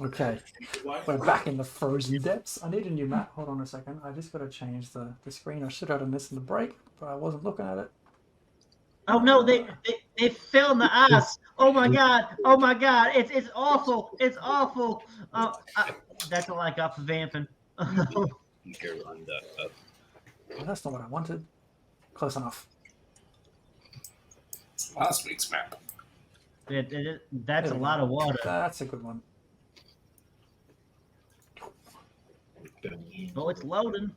Okay, we're back in the frozen depths. I need a new map. Hold on a second. I just got to change the screen. I should have done this in the break, but I wasn't looking at it. Oh no, they fell in the ice. Oh my god. Oh my god. It's awful. It's awful. That's all I got for vamping. Well, that's not what I wanted. Close enough. Last week's map. That's a lot of water. That's a good one. Oh, it's loading.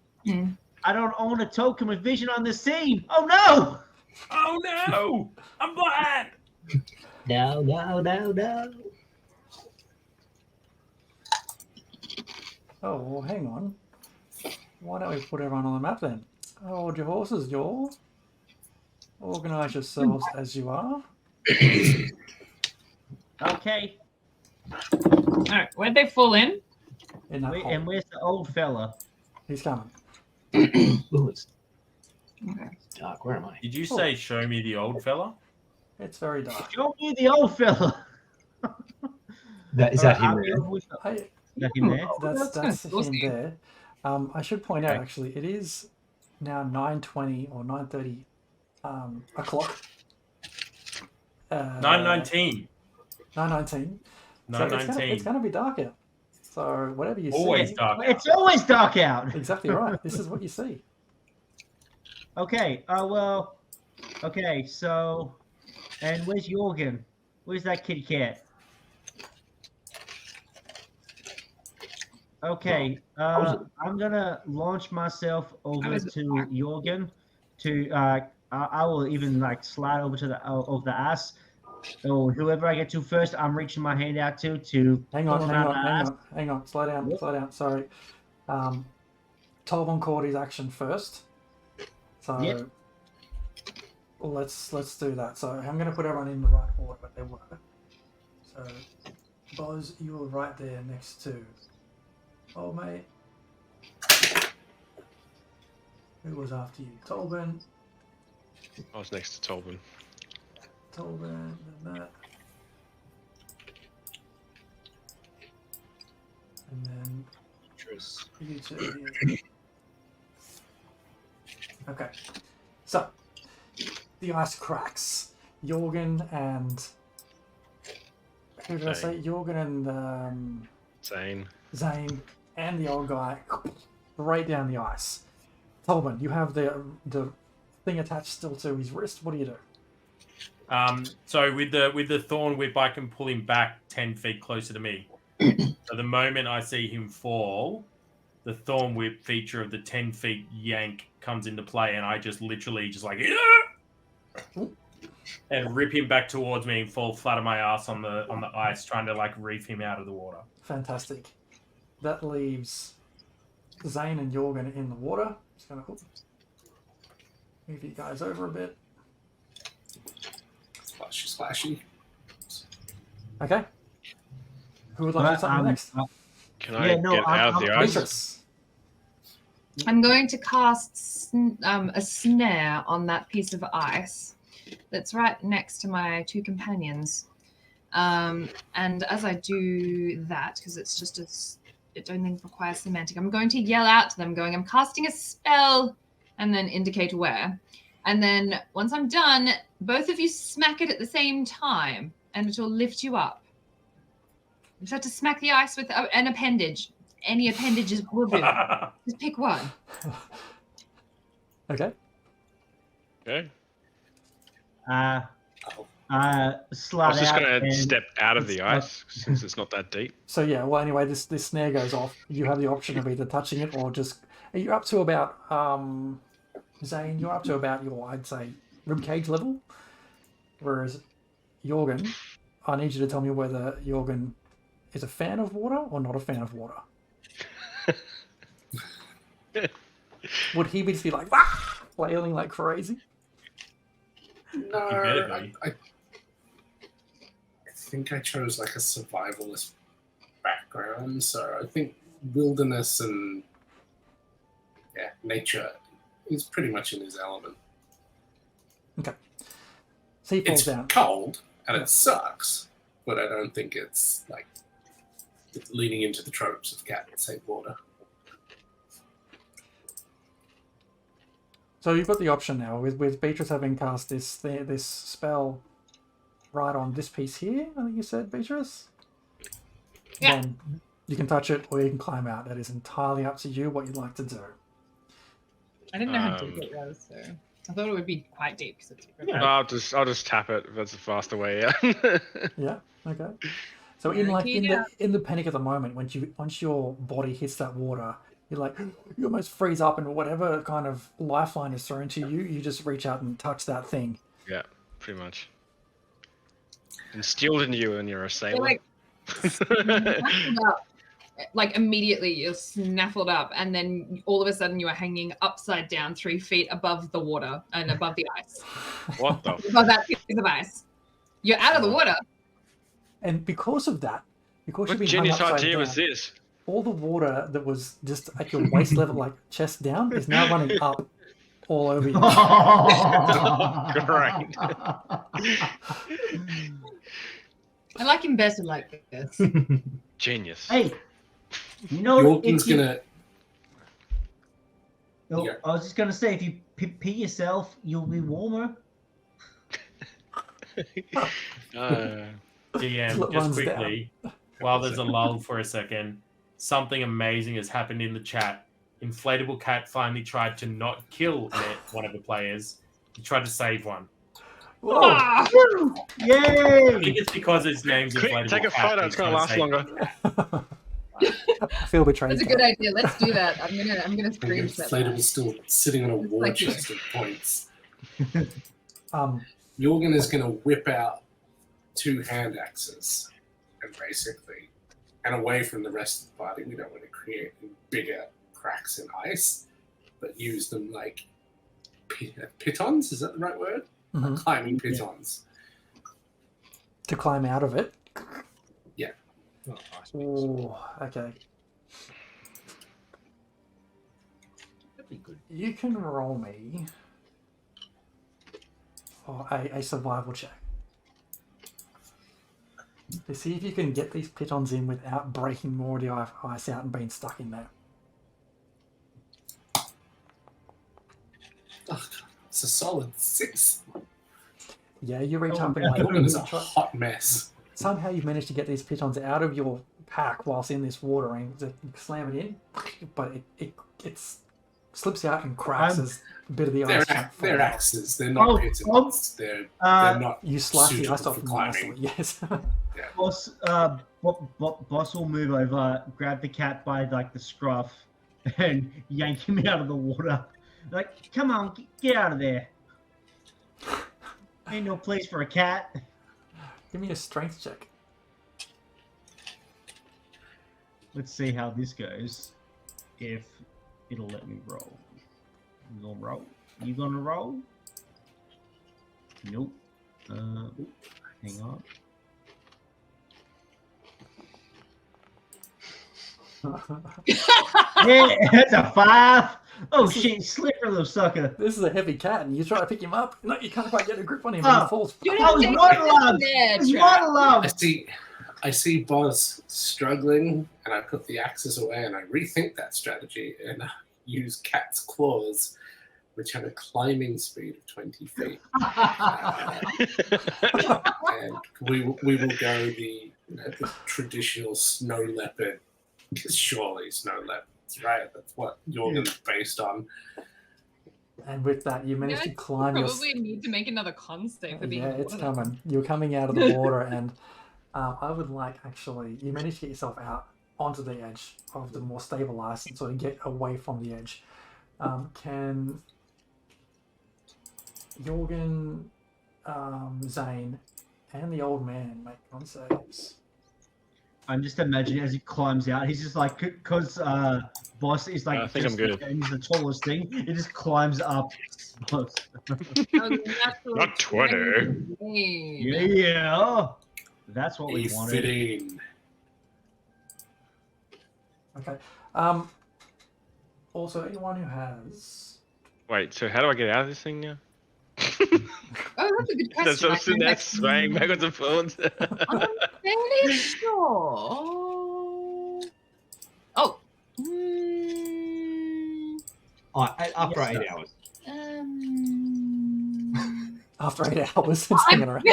I don't own a token with vision on this scene. Oh no! Oh no! I'm blind! No. Oh, well, hang on. Why don't we put everyone on the map then? Hold your horses, y'all. Organise yourselves as you are. Okay. Alright, where'd they fall in? In that hole. And where's the old fella? He's coming. Ooh, it's Okay. dark. Where am I? Did you say show me the old fella? It's very dark. Show me the old fella. Is that him? Hey, That him there? that's We'll him see. there. I should point out, Okay. actually, it is now 9:20 or 9:30 o'clock. 9:19. 9:19. So 9:19. it's going to be dark out. So whatever you Always see, dark. It's always dark out. exactly right. This is what you see. Okay. Well. Okay. So, and where's Jorgen? Where's that kitty cat? Okay. I'm gonna launch myself over is it to dark? Jorgen. I will even like slide over to the of the ice. So whoever I get to first, I'm reaching my hand out to. Hang pull on, him hang out on, of the hang ice. on, hang on. Slow down, Yep. slow down. Sorry. Tolbon caught his action first. So Yep. let's do that. So I'm going to put everyone in the right order, but they were. So Boz, you were right there next to. Oh mate. Who was after you? Tolbon. I was next to Tolbin. Tolbon, then that. And then you two here. Okay. So, the ice cracks. Jorgen and... Who did I say? Jorgen and Zane. and the old guy right down the ice. Tolbin, you have the thing attached still to his wrist. What do you do? So with the thorn whip, I can pull him back 10 feet closer to me. So the moment I see him fall, the thorn whip feature of the 10 feet yank comes into play, and I just literally just like and rip him back towards me and fall flat on my ass on the ice, trying to like reef him out of the water. Fantastic. That leaves Zane and Jorgen in the water. Just gonna move you guys over a bit. Splashy, splashy. Okay. Who would like to do something next? Can I get out of the ice? Beatrice. I'm going to cast a snare on that piece of ice that's right next to my two companions. And as I do that, because it's just it only requires semantic, I'm going to yell out to them, going, I'm casting a spell, and then indicate where. And then once I'm done, both of you smack it at the same time, and it will lift you up. You just have to smack the ice with an appendage. Any appendages will do. Just pick one. Okay. Okay. Slide I was just out. going to and- step out of the ice since it's not that deep. So yeah, well anyway, this snare goes off. You have the option of either touching it or just... You're up to about... Zane, you're up to about your, I'd say, ribcage level. Whereas Jorgen, I need you to tell me whether Jorgen is a fan of water or not a fan of water. Would he just be like, flailing like crazy? No, better I be. think I chose like a survivalist background, so I think wilderness and nature is pretty much in his element. Okay. So he falls It's down. cold and it sucks, but I don't think it's like leaning into the tropes of cat save water. So you've got the option now with Beatrice having cast this spell right on this piece here. I think you said, Beatrice. Yeah. Then you can touch it or you can climb out. That is entirely up to you what you'd like to do. I didn't know how deep it was, so I thought it would be quite deep. Cause it's I'll just tap it. That's the faster way. Yeah. Okay. So in the panic of the moment, once your body hits that water, you're like, you almost freeze up, and whatever kind of lifeline is thrown to you, you just reach out and touch that thing. Yeah, pretty much. Instilled in you, and you're a sailor. Like, snaffled up. Like immediately you're snaffled up, and then all of a sudden you are hanging upside down 3 feet above the water and above the ice. What the? Above that piece of ice. You're out of the water. And because of that, because What you've been hung genius upside idea down, was this? all the water that was just at your waist level, like chest down, is now running up all over you. Great. I like him better like this. Genius. Hey, you know, Yorkin's gonna. No, Yeah. I was just gonna say, if you pee yourself, you'll be warmer. DM, Runs just quickly, while there's a lull for a second, something amazing has happened in the chat. Inflatable Cat finally tried to not kill one of the players. He tried to save one. Whoa. Ah! I Yay! think it's because his name's Quick, Inflatable take a Cat. photo. It's gonna last longer. I feel betrayed. That's a good idea. Let's do that. I'm gonna The screenshot inflatable that. still sitting on a war Like chest of points. Um, Jorgen is going to whip out 2 hand axes, and basically, and away from the rest of the party, we don't want to create bigger cracks in ice, but use them like pitons. Is that the right word? mhm. Climbing pitons. To climb out of it. Oh, nice. Ooh, okay. That'd be good. You can roll me a survival check to see if you can get these pitons in without breaking more of the ice out and being stuck in there. Oh, it's a solid 6. Yeah, you reach Oh, up and yeah. like, Jorgen is a you try- hot mess. somehow you've managed to get these pitons out of your pack whilst in this water and to slam it in, but it slips out and cracks as a bit of the ice. They're axes. They're not Oh, pitons. They're not. You slice the ice suitable off for them climbing. nicely, yes. Boss, boss will move over, grab the cat by like the scruff, and yank him out of the water. Like, come on, get out of there. Ain't no place for a cat. Give me a strength check. Let's see how this goes. If it'll let me roll. You gonna roll? You gonna roll? Nope. Hang on. Yeah, that's a 5. Oh shit, slipper little sucker. This is a heavy cat, and you try to pick him up. No, you can't quite get a grip on him, and he falls. Dude, I was take waterlogged. there, It's Trap. waterlogged. I see Boz struggling, and I put the axes away, and I rethink that strategy and use cat's claws, which have a climbing speed of 20 feet. And we will go the traditional snow leopard, because surely snow leopards, right? That's what Jorgen's based on. And with that, you manage to climb your. Probably need to make another con save for being Yeah, it's water. coming. You're coming out of the water, and I would like actually. You manage to get yourself out onto the edge of the more stable ice and sort of get away from the edge. Can Jorgen, Zane, and the old man make con saves? I'm just imagining as he climbs out, he's just like, because boss is like, I think I'm good. and he's the tallest thing. He just climbs up. Not 20. Yeah, that's what we wanted. 15. Okay. Also, anyone who has. Wait, so how do I get out of this thing now? Oh, that's a good question. That's what's in that swaying backwards and forwards. I'm fairly sure After Yes, 8 sir. hours. After 8 hours, it's hanging around.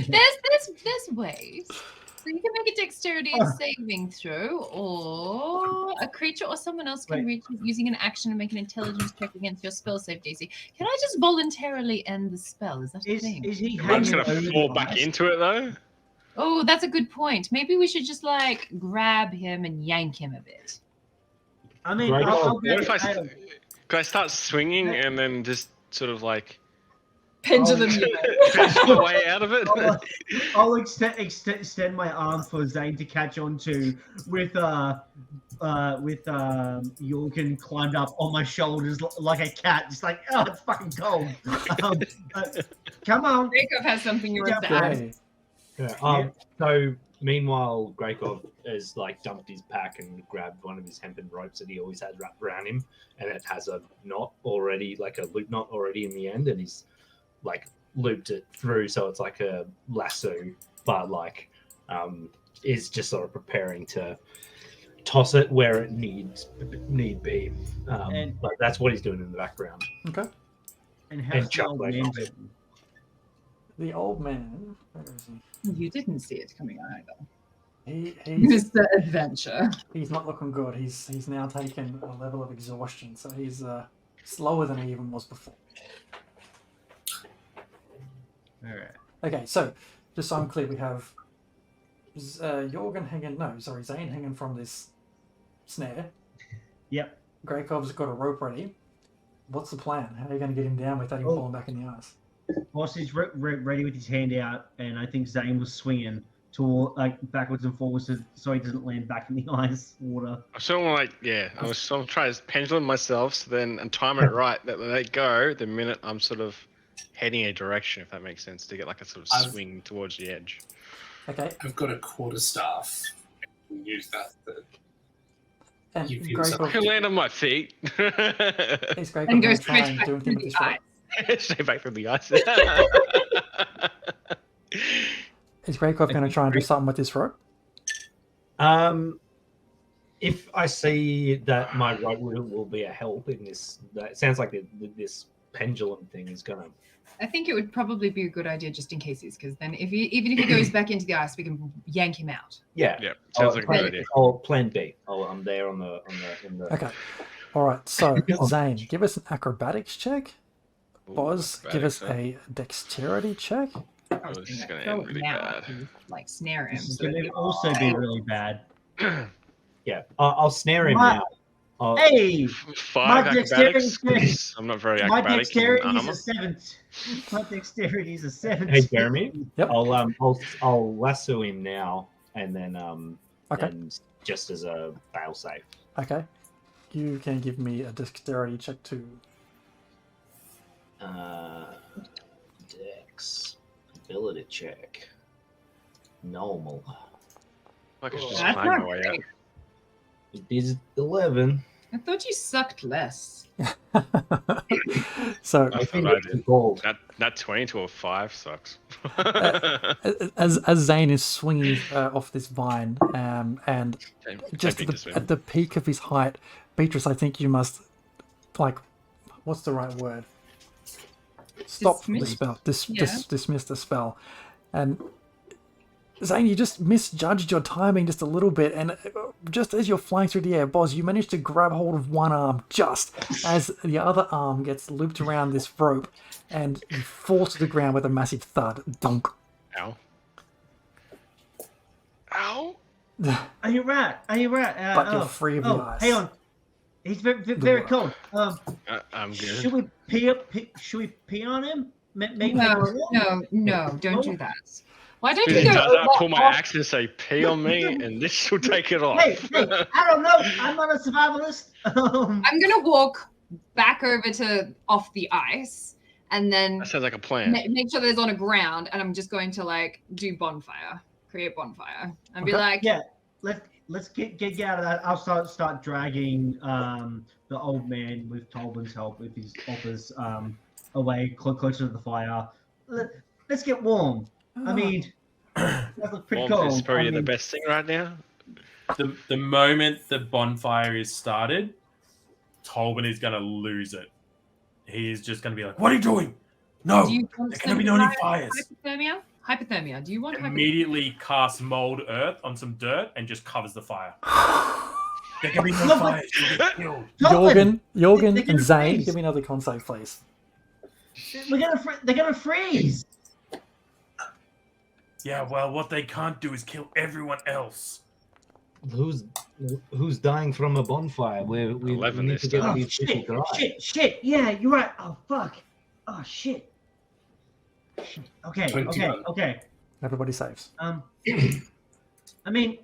there's ways. So you can make a dexterity saving throw, or a creature or someone else can reach it using an action and make an intelligence check against your spell save DC. Can I just voluntarily end the spell? Is that a thing? Is he I'm just hanging gonna over the fall back ice? into it though. Oh, that's a good point. Maybe we should just like grab him and yank him a bit. I mean, Great. I'll What grab if I his tail. could I start swinging and then just sort of like Pendulum. push my way out of it? I'll extend my arm for Zane to catch onto with Jorgen climbed up on my shoulders like a cat, just like, oh, it's fucking cold. Come on. Jacob has something you want to add. Okay. Yeah. So meanwhile, Grakov has like dumped his pack and grabbed one of his hempen ropes that he always has wrapped around him, and it has a knot already, like a loop knot already in the end, and he's like looped it through, so it's like a lasso, but like is just sort of preparing to toss it where it need be. But that's what he's doing in the background. Okay. And how's the Chuck old like- man doing? The old man. Where is he? You didn't see it coming either. He's Mr. Adventure. he's not looking good. He's now taken a level of exhaustion, so he's slower than he even was before. All right. Okay, so just so I'm clear, we have Jorgen hanging. No, sorry, Zane hanging from this snare. Yep. Grakov's got a rope ready. What's the plan? How are you going to get him down without him Oh. falling back in the ice? Boss is ready with his hand out, and I think Zane was swinging toward like backwards and forwards so he doesn't land back in the ice water. I'm sort of like, I was sort of trying to pendulum myself, so then and time it right that when they go, the minute I'm sort of heading a direction, if that makes sense, to get like a sort of swing towards the edge. Okay, I've got a quarterstaff. I can use that. and You feel I Grakov, can land on my feet. is Grakov And going go to try straight and back do anything through with the this rope? ice. Straight back from the ice. Is Grakov going to try and do something with this rope? If I see that my rope will be a help in this, that it sounds like this pendulum thing is gonna. I think it would probably be a good idea just in case, because then even if he goes back into the ice, we can yank him out. Yeah, Yeah, sounds like a good idea. Plan B. I'm there on the in the. Okay. All right. So Zane, give us an acrobatics check. Ooh, Boz, give us acrobatics, a dexterity check. Oh, this is gonna end really bad. Like snare him. This is So going to also be really bad. Yeah, I'll snare him My- now. I'll- Hey, Five My dexterity acrobatics. 'Cause I'm not very my acrobatic in dexterity is armor. a 7. My dexterity is a 7. Hey Jeremy, Yep. I'll lasso him now, and then Okay. and just as a fail safe. Okay. You can give me a dexterity check too. Dex ability check. Normal. I could just That's climb not my way out. great. It is 11. I thought you sucked less. So I thought think I it's did. gold. That 20 to a 5 sucks. as Zane is swinging off this vine, and just at the peak of his height, Beatrice, I think you must, like, what's the right word? Stop the Dismiss? spell. Yeah. Dismiss the spell. And Zane, you just misjudged your timing just a little bit, and just as you're flying through the air, Boz, you manage to grab hold of one arm just as the other arm gets looped around this rope, and you fall to the ground with a massive thud. Dunk. Ow. Ow. Are you right? Are you right? But you're free of the ice. Hang on. He's very cold. I'm good. Should we pee on him? No, don't do that. Why don't Dude, you does go? that pull my axe and say pee on me, and this will take it off. Hey, I don't know. I'm not a survivalist. I'm gonna walk back over to off the ice, and then That sounds like a plan. make sure there's on a ground, and I'm just going to like do bonfire, create bonfire, and be Okay. like, Yeah, let's get out of that. I'll start dragging the old man with Tolman's help with his offers away closer to the fire. Let's get warm. I mean, that looks pretty Warmth cold. is probably I the mean, best thing right now. The moment the bonfire is started, Tolbin is going to lose it. He's just going to be like, "What are you doing? No, Do you want there can be no any fires." hypothermia? Hypothermia. Do you want hypothermia? Immediately casts mold earth on some dirt and just covers the fire. There can be no Look, fires. You'll get killed. Jorgen, They're gonna and Zane, freeze. give me another con save, please. They're gonna freeze. Yeah, well, what they can't do is kill everyone else. Who's dying from a bonfire? We 11 need this to get time. Oh these people shit! dry. Shit! Yeah, you're right. Oh fuck! Oh shit! Okay. 21. Okay. Everybody saves. I mean,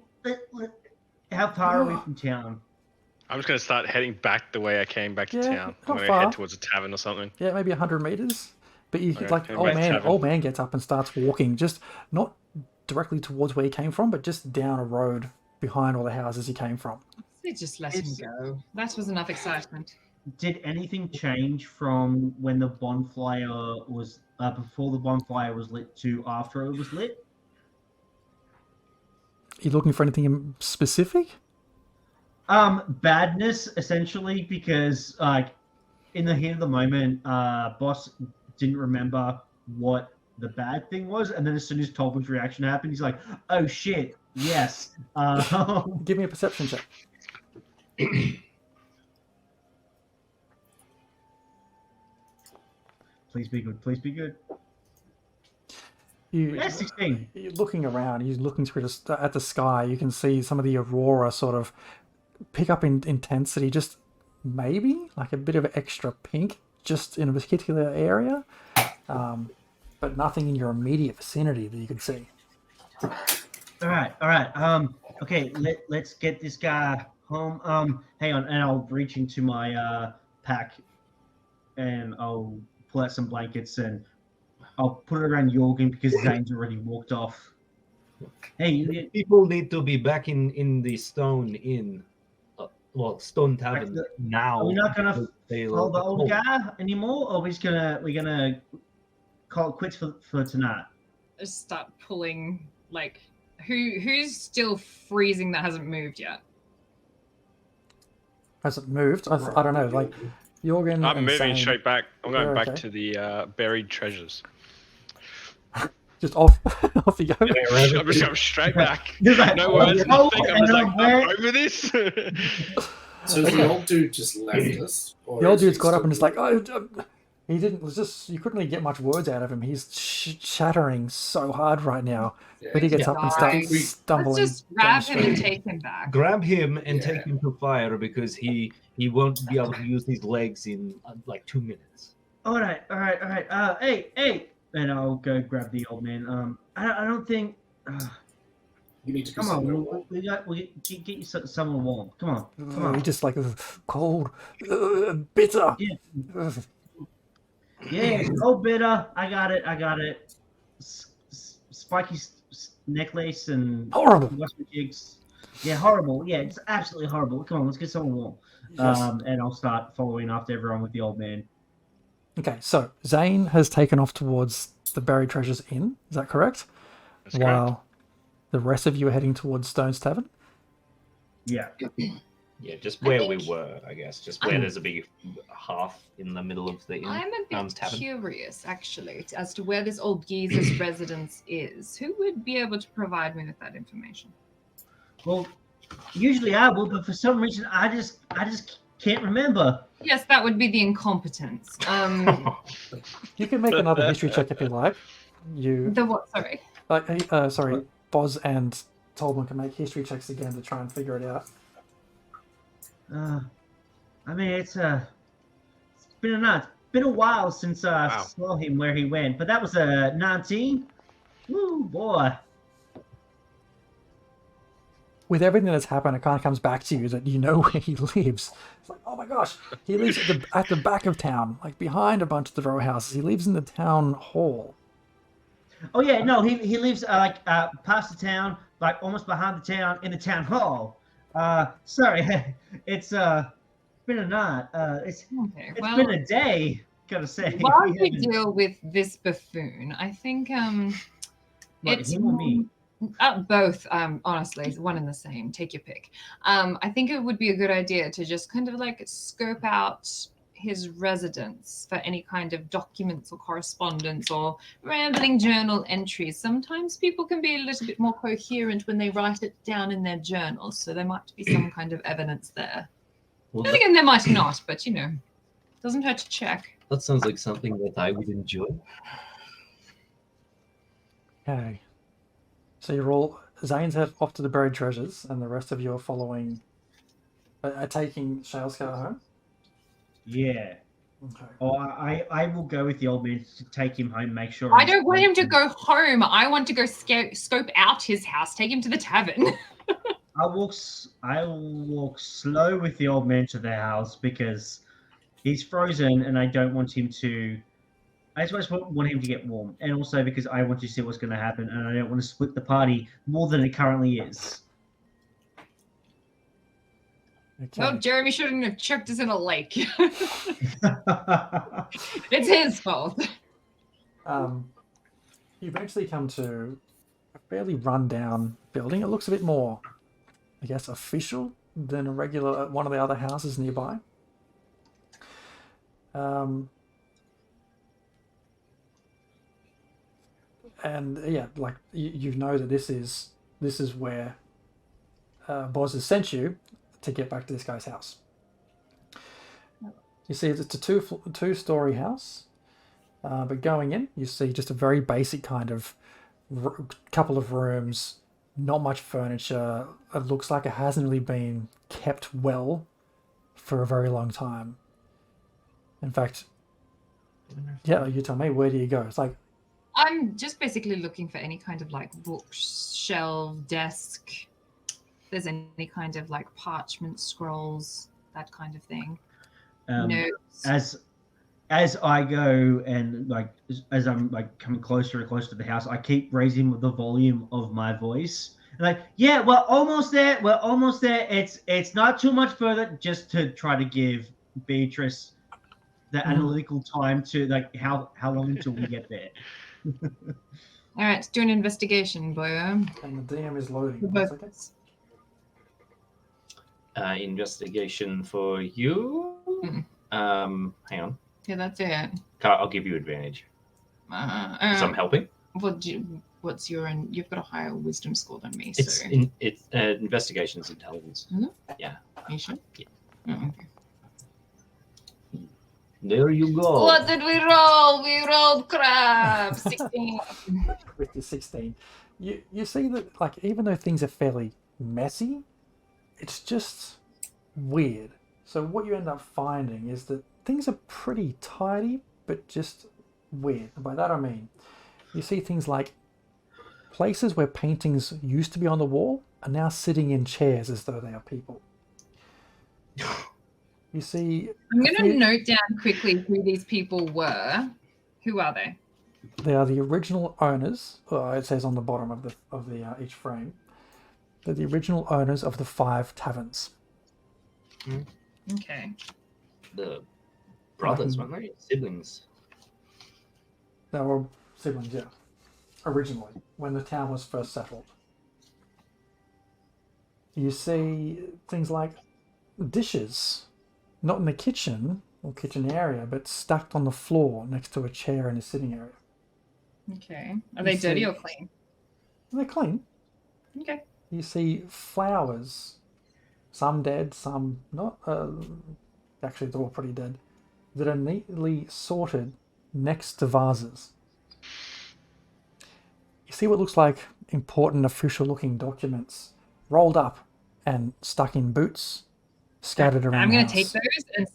how far are we from town? I'm just gonna start heading back the way I came back to Yeah, town. not I'm gonna far. head towards a tavern or something. Yeah, maybe 100 meters. But you Okay, like okay, old right, man. tavern. Old man gets up and starts walking, just not directly towards where he came from, but just down a road behind all the houses he came from. They just let him go. That was enough excitement. Did anything change from when the bonfire was before the bonfire was lit to after it was lit? You looking for anything specific? Badness essentially, because like in the heat of the moment, boss didn't remember what the bad thing was, and then as soon as Tolkien's reaction happened, he's like, "Oh shit, yes." Give me a perception check. Please be good. Please be good. You, 16. You're looking around. You're looking through at the sky. You can see some of the aurora sort of pick up in intensity. Just maybe like a bit of extra pink, just in a particular area, but nothing in your immediate vicinity that you can see. All right. Okay, let's get this guy home. Hang on, and I'll reach into my pack, and I'll pull out some blankets, and I'll put it around Jorgen because Zane's already walked off. Hey, you People need to be back in the Stone Inn, Stone Tavern now. are we not gonna because they follow the will- old guy anymore, or we're gonna call it quits for tonight? Just start pulling like who's still freezing that hasn't moved yet. Has it moved? I don't know. Like Jorgen. I'm and moving Zane, straight back. I'm going You're back okay. to the buried treasures. Just off, off you go. I'm just going straight back. He's like, No words. "Oh, Nothing. I'm and just like, I'm I'm back." over this. So has the old dude just left us? Or The old is he dude's got up still- and just like, he didn't. Was just you couldn't really get much words out of him. He's shattering so hard right now. Yeah, But he gets Yeah. up and Nice. starts stumbling. Let's just grab down him the and street. take him back. Grab him and Yeah. take him to fire because he won't be able to use his legs in like 2 minutes. All right. Hey, and I'll go grab the old man. I don't think. You need to be Come on, somewhere warm. we get you somewhere warm. Come on. He just like cold, bitter. Yeah. Ugh. Yeah, oh bitter. I got it. Spiky necklace and Horrible. jigs. Yeah, horrible. Yeah, it's absolutely horrible. Come on, let's get someone warm. Yes. And I'll start following after everyone with the old man. Okay, so Zane has taken off towards the Buried Treasures Inn. Is that correct? That's correct. While the rest of you are heading towards Stone's Tavern. Yeah. Yeah, just where we think- were, I guess. Just where there's a big half in the middle of the inn. I'm a bit Tavern. curious, actually, as to where this old geezer's residence is. Who would be able to provide me with that information? Well, usually I will, but for some reason I just can't remember. Yes, that would be the incompetence. You can make another history check if you like. You The what? Sorry. sorry, Boz and Tolman can make history checks again to try and figure it out. I mean, it's been a while since I Wow. saw him where he went, but that was a 19. Woo, boy. With everything that's happened, it kind of comes back to you that you know where he lives. It's like, oh my gosh, he lives at the back of town, like behind a bunch of the row houses. He lives in the town hall. Oh yeah, no, he lives past the town, like almost behind the town in the town hall. Sorry, it's been a night. It's Okay. Well, been a day, gotta say. while We we haven't- deal with this buffoon, I think What, it's him or me? Both, honestly, one and the same. Take your pick. I think it would be a good idea to just kind of like scope out his residence for any kind of documents or correspondence or rambling journal entries. Sometimes people can be a little bit more coherent when they write it down in their journals, so there might be some kind of evidence there. Well, Then again, there might not, but doesn't hurt to check. that sounds like something that I would enjoy. Okay. So you're all Zane's head off to the buried treasures, and the rest of you are following. Are taking Shalescar home. Yeah. Okay. Oh, I will go with the old man to take him home. Make sure. I don't want him to go home. I want to go scope out his house. Take him to the tavern. I will walk slow with the old man to their house because he's frozen, and I don't want him to. I just want him to get warm, and also because I want to see what's going to happen, and I don't want to split the party more than it currently is. Okay. Well, Jeremy shouldn't have chucked us in a lake. It's his fault. You eventually come to a fairly run-down building. It looks a bit more, I guess, official than a regular one of the other houses nearby. And yeah, like you know that this is where Boz has sent you to get back to this guy's house. You see, it's a two-story house, but going in, you see just a very basic kind of couple of rooms, not much furniture. It looks like it hasn't really been kept well for a very long time. In fact, yeah, you tell me, where do you go? It's like, I'm just basically looking for any kind of like bookshelf, desk. If there's any kind of like parchment scrolls, that kind of thing. Notes. As I go and as I'm coming closer and closer to the house, I keep raising the volume of my voice. Like, yeah, we're almost there. We're almost there. It's not too much further, just to try to give Beatrice the analytical time to how long until we get there. All right, do an investigation, boy. and the DM is loading. 1 second. Investigation for you. Hang on. Yeah, that's it. I'll give you advantage. Because I'm helping. What's your? You've got a higher wisdom score than me. It's So investigation's intelligence. Mhm. Yeah. Are you sure? Yeah. Oh, okay. There you go. What did we roll? We rolled crap. 16. With your 16, you see that even though things are fairly messy, it's just weird. So what you end up finding is that things are pretty tidy, but just weird. And by that I mean, you see things like places where paintings used to be on the wall are now sitting in chairs as though they are people. You see, I'm going to note down quickly who these people were. Who are they? they are the original owners. It says on the bottom of the each frame. They're the original owners of the 5 taverns. Okay. The brothers, weren't they? Siblings. They were siblings, yeah. Originally, when the town was first settled. You see things like dishes, not in the kitchen or kitchen area, but stacked on the floor next to a chair in a sitting area. Okay. Are they dirty or clean? They're clean. Okay. You see flowers, some dead, some not. Actually, they're all pretty dead, that are neatly sorted next to vases. You see what looks like important official-looking documents rolled up and stuck in boots, scattered around. I'm going to take those and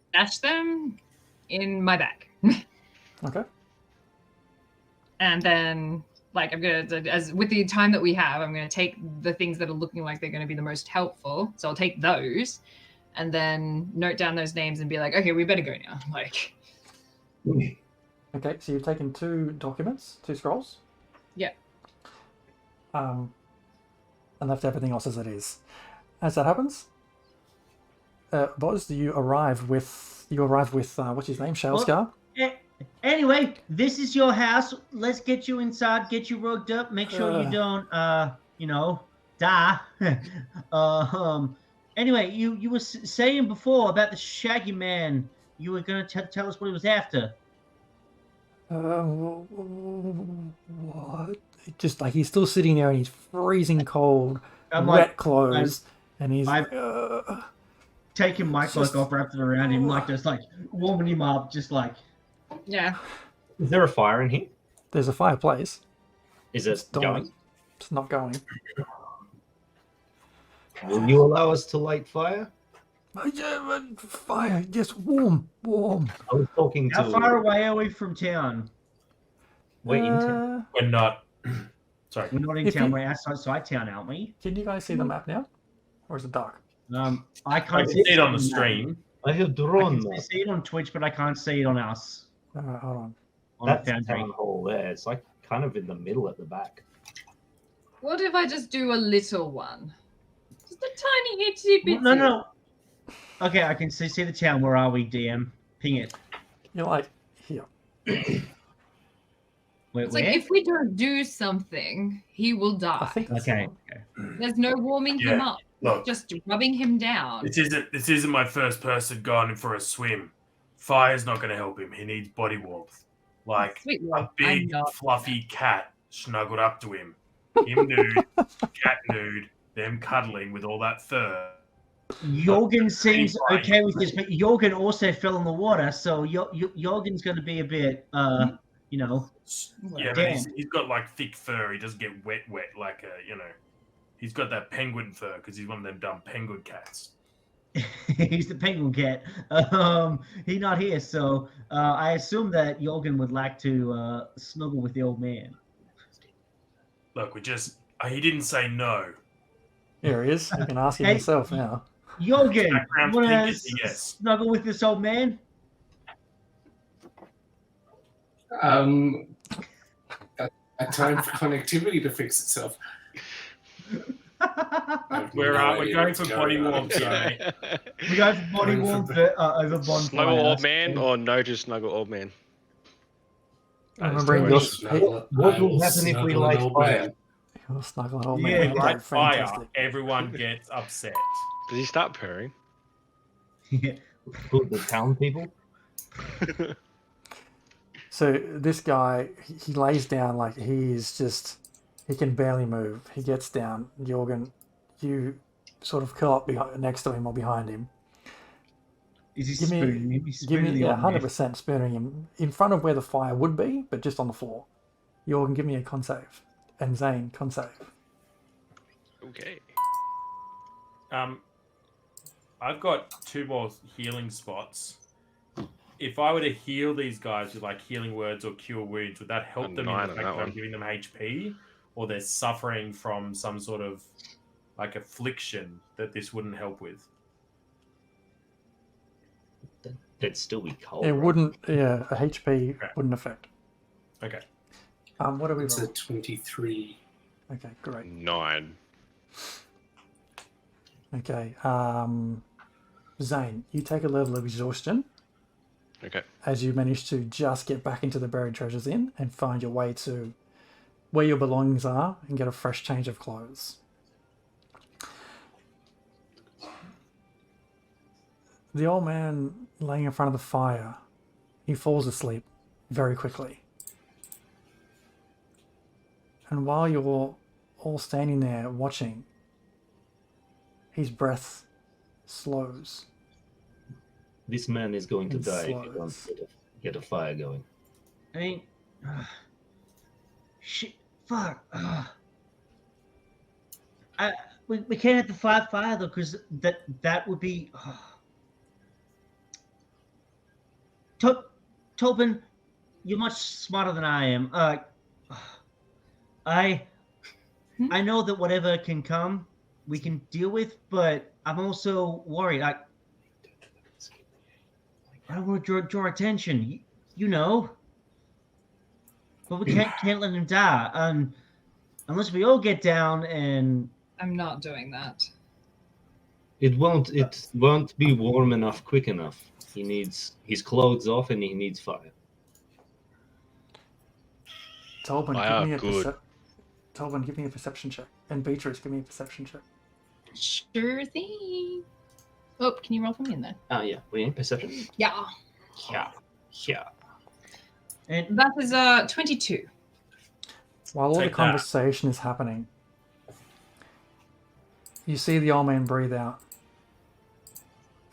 stash them in my bag. Okay. And then, I'm going to, as with the time that we have, I'm going to take the things that are looking like they're going to be the most helpful. So I'll take those and then note down those names and be like, okay, we better go now. Okay, so you've taken 2 documents, 2 scrolls. Yeah. And left everything else as it is. As that happens, Boz, you arrive with what's his name, Shalescar? Anyway, this is your house. Let's get you inside, get you rugged up, make sure you don't, die. Anyway, you were saying before about the Shaggy Man. You were going to tell us what he was after. What? Just like he's still sitting there in his freezing cold, I'm wet like, clothes, and he's I'm- like, Taking my cloak Just- off, wrapped it around him, like just like warming him up, just like. Yeah. Is there a fire in here? there's a fireplace. Is It's it dormant. going? It's not going. Will you allow us to light fire? Yeah, fire, just warm. I was talking How to. far away are we from town? We're in town. We're not. Sorry. We're not in If town. you- We're outside town, aren't we? Can you guys see the map now? Or is it dark? I I can't can see it on the map. stream. I have I drawn can that. see it on Twitch, but I can't see it on us. Hold on. On That's the the Foundry. town hall there. It's like kind of in the middle at the back. What if I just do a little one? Just a tiny itty bit. No. Okay, I can see the town. Where are we, DM? Ping it. You're like, here. Wait, It's where? like if we don't do something, he will I die. think that's Okay. There's no warming him Yeah, up. look. Just rubbing him down. This isn't my first person going for a swim. Fire's not going to help him. He needs body warmth, like Sweet a Lord, I'm big not. fluffy cat snuggled up to him. Him nude, cat nude, them cuddling with all that fur. Jorgen seems Right. okay with this, but Jorgen also fell in the water, so Jorgen's going to be a bit, Yeah, but Damn. he's got like thick fur. He doesn't get wet like he's got that penguin fur because he's one of them dumb penguin cats. he's the penguin cat. He's not here, so I assume that Jorgen would like to snuggle with the old man. Look, he didn't say no. Here he is. You can ask him Hey. yourself now. Jorgen, Background you want pink to is a yes. snuggle with this old man? A time for connectivity to fix itself. I have We're no idea going what's for going body on. warmth, sorry. We go for body Going for warmth over bonfire. Snuggle old man or no to snuggle old man? Remembering Sorry, your snuggle it. What I will happen if we snuggle light an old fire? man. You'll snuggle an old Yeah, man. Light Okay, fire. fantastic. Everyone gets upset. Does he start purring? Who, the town people? So this guy, he lays down like he can barely move. He gets down. Jorgen, you sort of curl up next to him or behind him. Is he Give me- spooning him? He's Give spooning me, the yeah, old man. 100% spooning him in front of where the fire would be, but just on the floor. Jorgen, give me a con save. And Zane, con save. Okay. I've got 2 more healing spots. If I were to heal these guys with like healing words or cure wounds, would that help A them in 9 the on fact that that I'm one. giving them HP, or they're suffering from some sort of like affliction that this wouldn't help with? They'd still be cold. It right? wouldn't, yeah, a HP Okay. wouldn't affect. Okay. What are we It's a rolling? 23. Okay, great. 9. Okay, Zane, you take a level of exhaustion Okay. as you manage to just get back into the Buried Treasures Inn and find your way to where your belongings are and get a fresh change of clothes. The old man laying in front of the fire, he falls asleep very quickly. And while you're all standing there watching, his breath slows. This man is going to It die if you slows. don't get a fire going. I mean, shit, fuck. We can't have the fire though, because that would be. Tobin, you're much smarter than I am. I know that whatever can come, we can deal with, but I'm also worried. I don't want to draw attention. You know. But we can't let him die. Unless we all get down and I'm not doing that. It won't be warm enough quick enough. He needs his clothes off and he needs fire. Tolbin, Fire, give me a good. Tolbin, give me a perception check. And Beatrice, give me a perception check. Sure thing. Oh, can you roll for me in there? Oh yeah, we need perception. Yeah. Yeah, yeah. And That is 22. While all the Take that. conversation is happening, you see the old man breathe out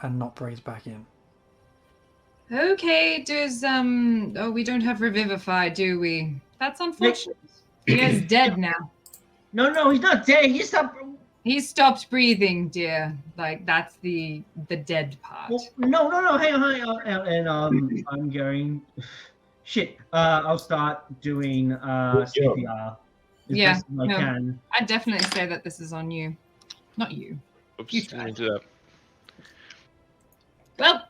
and not breathe back in. Okay, does oh, we don't have Revivify, do we? That's unfortunate. He is dead now. no, he's not dead. He stopped. He stopped breathing, dear. Like that's the dead part. Well, no. Hang on. And I'm going. Shit. I'll start doing CPR. As Yeah, best as I no. can. I'd definitely say that this is on you. Not you. Oops, You didn't tried. do that. Well,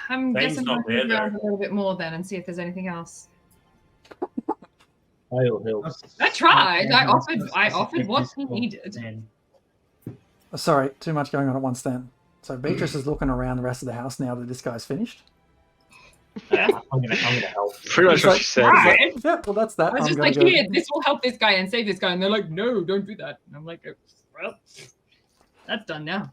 I'm Dane's guessing not I'll there, move around a little bit more then and see if there's anything else. I'll help. I tried. I offered Specific what he physical needed. then. Sorry, too much going on at once then. So Beatrice is looking around the rest of the house now that this guy's finished. I'm gonna help. Pretty much He's what like, she said. Right. Yeah, well that's that. I was I'm just gonna like, go. here, this will help this guy and save this guy. And they're like, no, don't do that. And I'm like, oh, well, that's done now.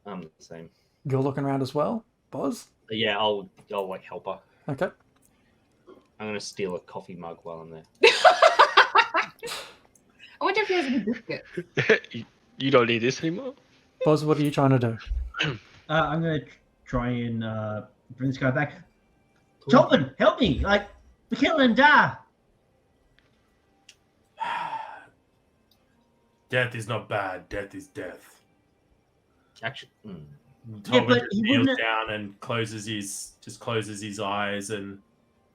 I'm the same. You're looking around as well, Boz? Yeah, I'll like help her. Okay. I'm gonna steal a coffee mug while I'm there. I wonder if he has any biscuit. You don't need this anymore. Boz, what are you trying to do? I'm gonna try and bring this guy back. Tolbin, help me! Like, we can't let him die. Death is not bad. Death is death. Actually, Yeah, Tobin but just he kneels wouldn't- down and closes his eyes and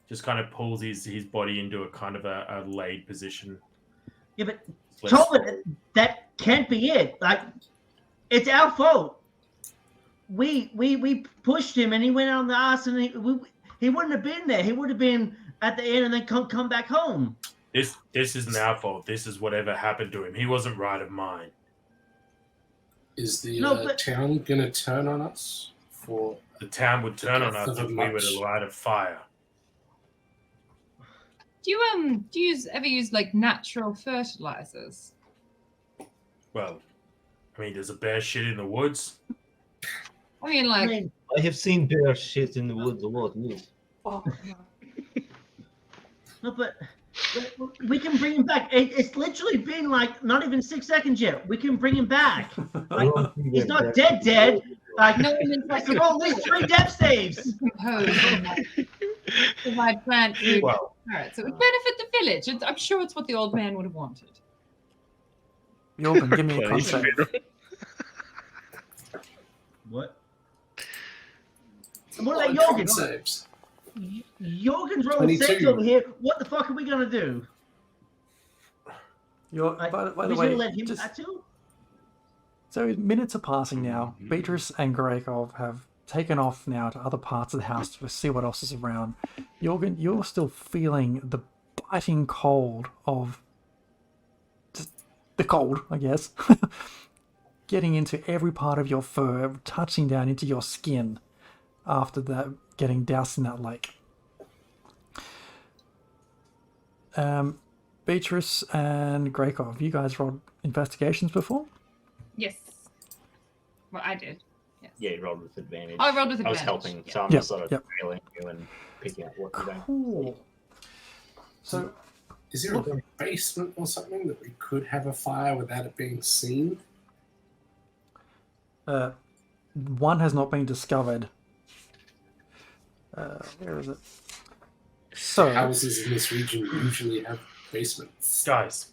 just kind of pulls his body into a kind of a laid position. Yeah, but Let's- Tolbin, that can't be it. Like, it's our fault. We pushed him and he went on the ass and he wouldn't have been there. He would have been at the end and then come back home. This isn't our fault. This is whatever happened to him. He wasn't right of mind. Is the No, but- town going to turn on us for? The town would turn on us For the if we were much. to light a fire. Do you ever use like natural fertilizers? Well, I mean, there's a bear shit in the woods. I mean, I like, mean, I have seen bear shit in the woods a lot. Yes. no, but we can bring him back. It's literally been like not even 6 seconds yet. We can bring him back. Like, he's not dead. Like, no one I can roll at least 3 death saves. compose and like, provide plant food. Well, Carrots. It would benefit the village. I'm sure it's what the old man would have wanted. Jorgen, give me a Plenty concept. of What? What about Jorgen? Saves. Jorgen's rolling 22. saves over here. What the fuck are we gonna do? Like, By the we way, should let him just- tattoo? so minutes are passing now. Beatrice and Gregov have taken off now to other parts of the house to see what else is around. Jorgen, you're still feeling the biting cold of just the cold, I guess, getting into every part of your fur, touching down into your skin after that, getting doused in that lake. Beatrice and Gregov, you guys rolled investigations before? Yes. Well, I did. Yes. Yeah, you rolled with advantage. I rolled with I was advantage. helping, Yeah. so I'm Yep, just sort of yep. trailing you and picking up what you're doing. Cool. So, Is there a basement or something that we could have a fire without it being seen? one has not been discovered. Where is it? So, Houses in this region usually have basements. guys,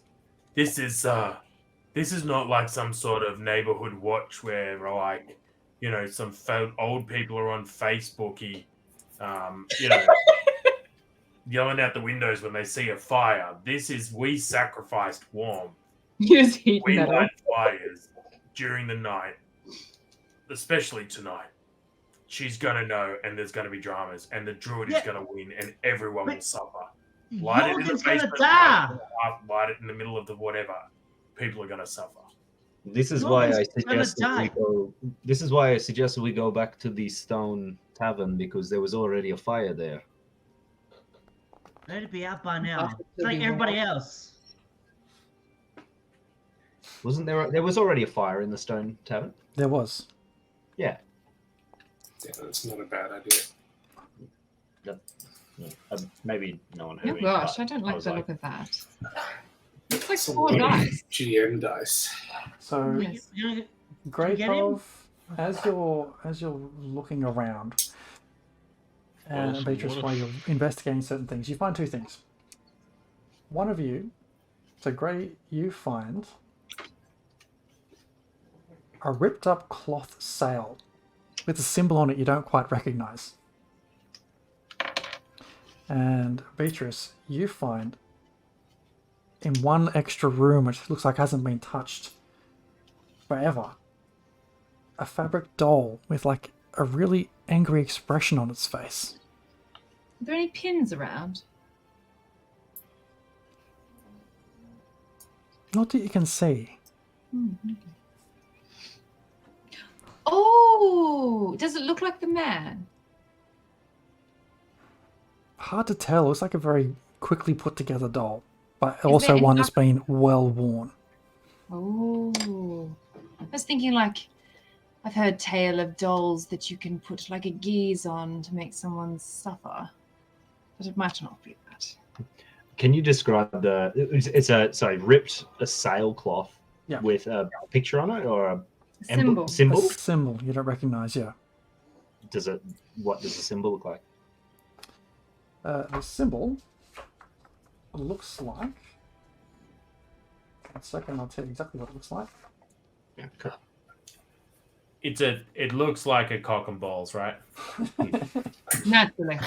this is not like some sort of neighborhood watch where like, you know, some old people are on Facebooky, you know, yelling out the windows when they see a fire. This is, we sacrificed warm. Use heat We metal. light fires during the night, especially tonight. She's gonna know, and there's gonna be dramas, and the druid is Yeah. gonna win, and everyone will But- suffer. Light it in the Jorgen's gonna basement, die. light it in the middle of the whatever. People are gonna suffer. This is No why one's I gonna suggested we die. go. This is why I suggested we go back to the stone tavern because there was already a fire there. Let it be out by now. After It's like the everybody else. Wasn't there? There was already a fire in the stone tavern. There was. Yeah. Yeah, that's not a bad idea. Maybe no one heard Oh me. gosh, but I don't like was the look of that. It's like Some 4 dice. GM dice. So Yes. You know, Greykov, as you're looking around, and Awesome. Beatrice, while you're investigating certain things, you find two things. One of you, so Grey, you find a ripped up cloth sail with a symbol on it you don't quite recognize. And Beatrice, you find in one extra room, which looks like hasn't been touched forever, a fabric doll with like a really angry expression on its face. Are there any pins around? Not that you can see. Okay. Oh, does it look like the man? Hard to tell. It's like a very quickly put together doll, but there also any one that's been well worn. Oh, I was thinking like I've heard tale of dolls that you can put like a geese on to make someone suffer, but it might not be that. Can you describe the? It's a ripped a sailcloth Yeah. with a picture on it or a Symbol. A symbol? symbol you don't recognize, yeah. Does it? What does the symbol look like? The symbol looks like... One second, I'll tell you exactly what it looks like. Yeah, cool. It looks like a cock and balls, right? Naturally.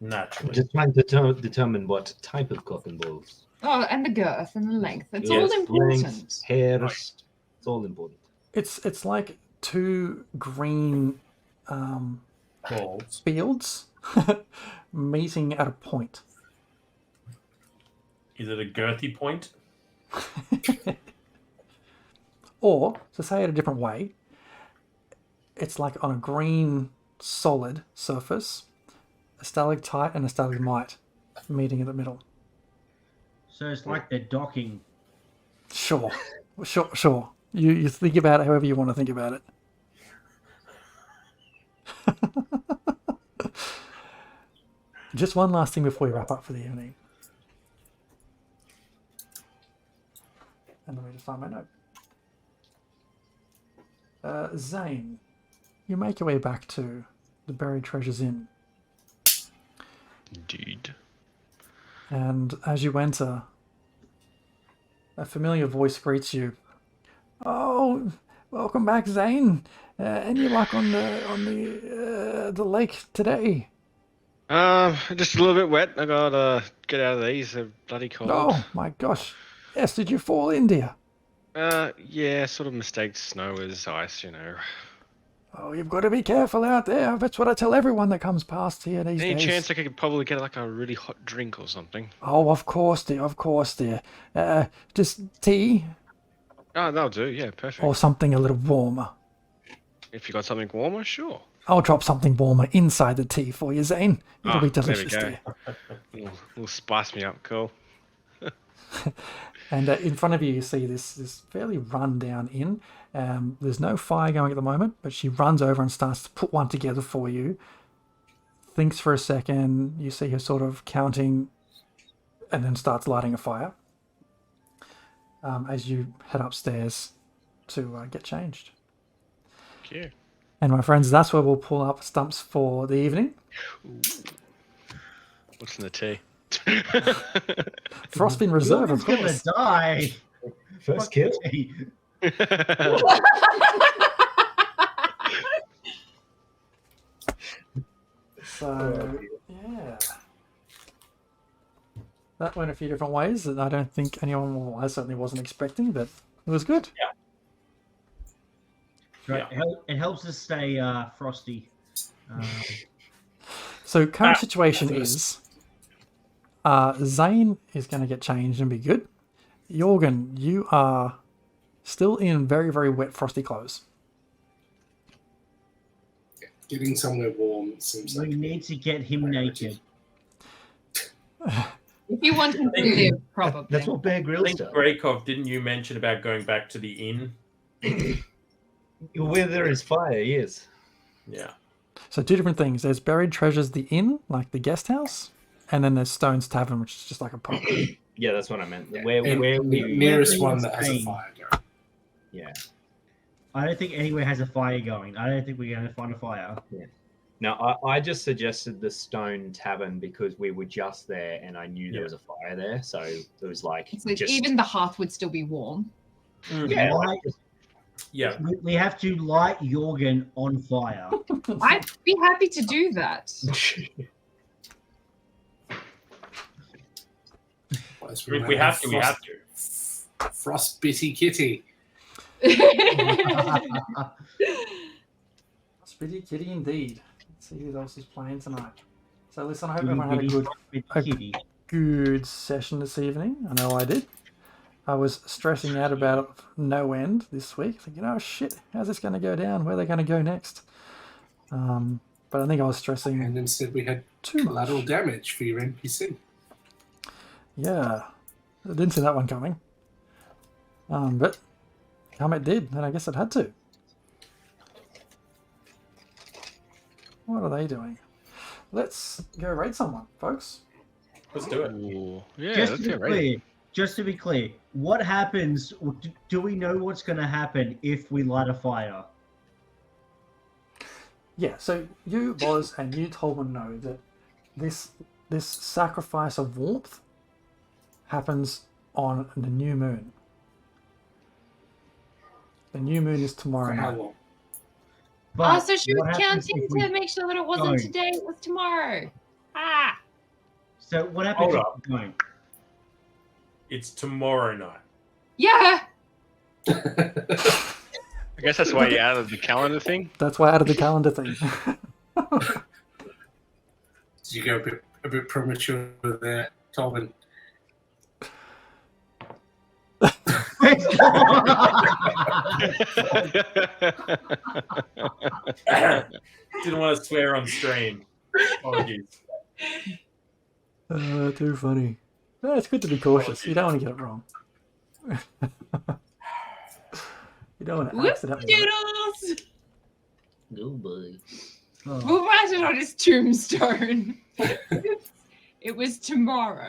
Naturally. Just trying to determine what type of cock and balls. Oh, and the girth and the length. It's Yes, all important. length, hairs. It's all important. It's like two green Balls. fields meeting at a point. Is it a girthy point? Or, to say it a different way, it's like on a green solid surface, a stalactite and a stalagmite meeting in the middle. So it's like they're docking. Sure. You think about it however you want to think about it. Just one last thing before we wrap up for the evening. And let me just find my note. Zane, you make your way back to the Buried Treasures Inn. Indeed. And as you enter, a familiar voice greets you. Oh, welcome back, Zane. Any luck on the lake today? Just a little bit wet. I gotta get out of these. They're bloody cold. Oh my gosh! Yes, did you fall in, dear? Yeah, sort of mistaked snow as ice, you know. Oh, you've got to be careful out there. That's what I tell everyone that comes past here these Any days. chance I could probably get like a really hot drink or something? Oh, of course, dear. Of course, dear. Just tea Oh, that'll do. Yeah, perfect. or something a little warmer. If you got something warmer, sure. I'll drop something warmer inside the tea for you, Zane. It'll be There we delicious, go. dear. Will spice me up. Cool. And in front of you, you see this fairly run-down inn. There's no fire going at the moment, but she runs over and starts to put one together for you. Thinks for a second. You see her sort of counting and then starts lighting a fire as you head upstairs to get changed. Thank you. And my friends, that's where we'll pull up stumps for the evening. What's in the tea? Frostmaiden Reserve, of Gonna course. die. First kill. So, yeah. That went a few different ways that I don't think anyone, well, I certainly wasn't expecting, but it was good. Right. It helps us stay frosty. So current situation is Zane is going to get changed and be good. Jorgen, you are still in very, very wet, frosty clothes. Getting somewhere warm seems We like need to get him naked. If you want him to live, probably. That's what Bear I Grylls think does. Greykov, didn't you mention about going back to the inn? Where there is fire, yes. Yeah. So 2 different things. There's Buried Treasures, the inn, like the guest house, and then there's Stone's Tavern, which is just like a pub. Yeah, that's what I meant. Yeah. Where And we nearest where one we that has a staying. fire going. yeah. I don't think anywhere has a fire going. I don't think we're going to find a fire. Now, I just suggested the Stone Tavern because we were just there and I knew there Yeah. was a fire there. So it was like, So even the hearth would still be warm. yeah, Light- Yeah. we have to light Jorgen on fire. I'd be happy to do that. Otherwise If we might have to, we have to. Frostbitty kitty. Spitty kitty indeed. Let's see who else is playing tonight. So listen, I hope everyone had a Kitty. good session this evening. I know I did. I was stressing out about it no end this week, thinking, oh shit, how's this going to go down? Where are they going to go next? But I think I was stressing And instead we had too collateral much. damage for your NPC. Yeah, I didn't see that one coming. But it did, and I guess it had to. What are they doing? Let's go raid someone, folks. Let's do it. Ooh. Yeah, Just let's to be get ready. clear, just to be clear, what happens? Do we know what's going to happen if we light a fire? Yeah, so you, Boz, and you, Tolman, know that this sacrifice of warmth happens on the new moon. The new moon is For tomorrow how night. long? But So she what was happens counting if we to make sure that it wasn't don't? today, it was tomorrow. Ah! So what happens Hold if we don't? It's tomorrow night. Yeah! I guess that's why you added the calendar thing. That's why I added the calendar thing. Did you go a bit premature there, Tolman? Didn't want to swear on stream. Apologies. Too funny. No, it's good to be cautious. You don't want to get it wrong. You don't want to Whoop accidentally. do it. doodles! Oh boy. Oh. We'll write it on his tombstone. It was tomorrow.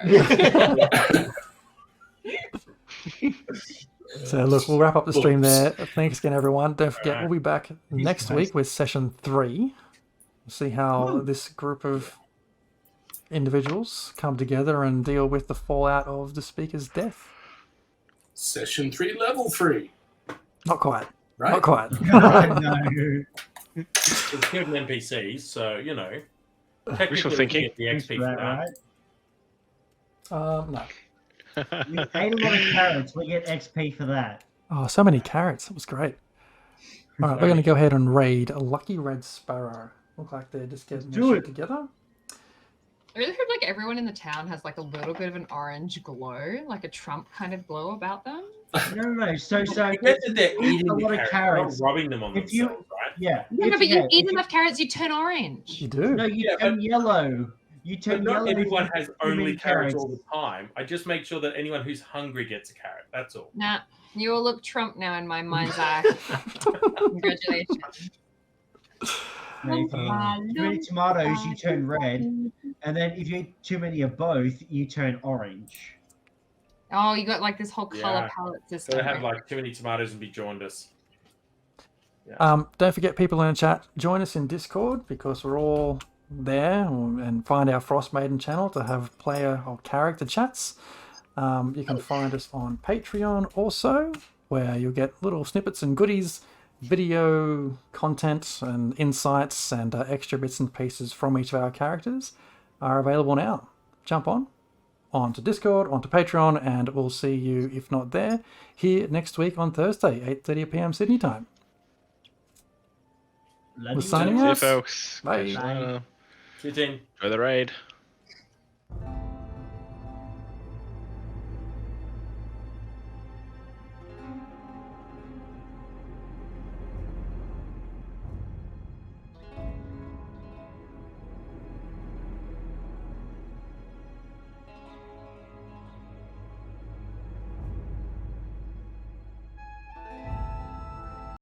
So look, we'll wrap up the stream there. Thanks again, everyone. Don't forget, we'll be back next week with session 3. We'll see how this group of individuals come together and deal with the fallout of the speaker's death. Session 3, level 3. Not quite. Right? Not quite. No. It's killing NPCs, so, you know. Wishful Technically, thinking. we get the XP for Right, that. right. No. We ate a lot of carrots. We get XP for that. Oh, so many carrots. It was great. All right, we're going to go ahead and raid a Lucky Red Sparrow. Look like they're just getting their do shit it. together. I really hope like everyone in the town has like a little bit of an orange glow, like a Trump kind of glow about them. No. So I get that they're eat eating a the lot of carrots, carrots. not rubbing them on If you- themselves, right? Yeah. No, but you eat enough carrots, you turn orange. You do. No, you Yeah, turn yellow. You But turn not yellow. if everyone you has eat too many only carrots all the time. I just make sure that anyone who's hungry gets a carrot. That's all. Nah, you will look Trump now in my mind's eye. Congratulations. No, if you eat too many tomatoes, you turn red. And then if you eat too many of both, you turn orange. Oh, you got like this whole color Yeah. palette So system. they have like too many tomatoes and be jaundiced. Don't forget, people in the chat, join us in Discord because we're all there, and find our Frostmaiden channel to have player or character chats. You can find us on Patreon also, where you'll get little snippets and goodies, video content and insights and extra bits and pieces from each of our characters are available now. Jump onto Discord, onto Patreon, and we'll see you, if not there, here next week on Thursday, 8:30 p.m. Sydney time. Love We're you. signing See you, out. folks. Bye. Bye. See you, team. Enjoy the raid.